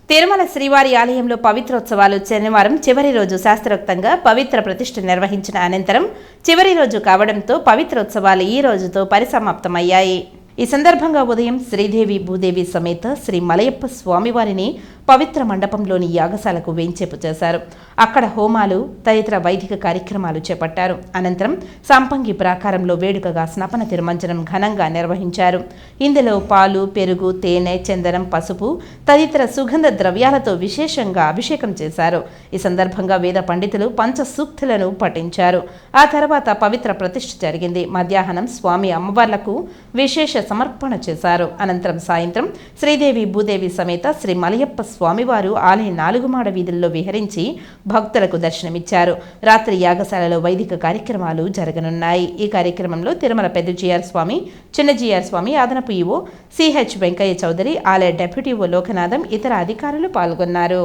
తిరుమల శ్రీవారి ఆలయంలో పవిత్రోత్సవాలు శనివారం చివరి రోజు శాస్త్రోక్తంగా పవిత్ర ప్రతిష్ఠ నిర్వహించిన అనంతరం చివరి రోజు కావడంతో పవిత్రోత్సవాలు ఈ రోజుతో పరిసమాప్తమయ్యాయి. ఈ సందర్భంగా ఉదయం శ్రీదేవి భూదేవి సమేత శ్రీ మలయప్ప స్వామివారిని పవిత్ర మండపంలోని యాగశాలకు వేంచేపు చేశారు. అక్కడ హోమాలు తదితర వైదిక కార్యక్రమాలు చేపట్టారు. అనంతరం సంపంగి ప్రాకారంలో వేడుకగా స్నపన తిరుమంజనం ఘనంగా నిర్వహించారు. ఇందులో పాలు, పెరుగు, తేనె, చందనం, పసుపు తదితర సుగంధ ద్రవ్యాలతో విశేషంగా అభిషేకం చేశారు. ఈ సందర్భంగా వేద పండితులు పంచసూక్తులను పఠించారు. ఆ తర్వాత పవిత్ర ప్రతిష్ఠ జరిగింది. మధ్యాహ్నం స్వామి అమ్మవార్లకు విశేష సమర్పణ చేశారు. అనంతరం సాయంత్రం శ్రీదేవి భూదేవి సమేత శ్రీ మలయప్ప స్వామివారు ఆలయ 4 మాడ వీధుల్లో విహరించి భక్తులకు దర్శనమిచ్చారు. రాత్రి యాగశాలలో వైదిక కార్యక్రమాలు జరగనున్నాయి. ఈ కార్యక్రమంలో తిరుమల పెద్ద జిఆర్ స్వామి, చిన్న జిఆర్ స్వామి, అదనపు ఈవో సిహెచ్ వెంకయ్య చౌదరి, ఆలయ డెప్యూటీ ఈవో లోకనాథం, ఇతర అధికారులు పాల్గొన్నారు.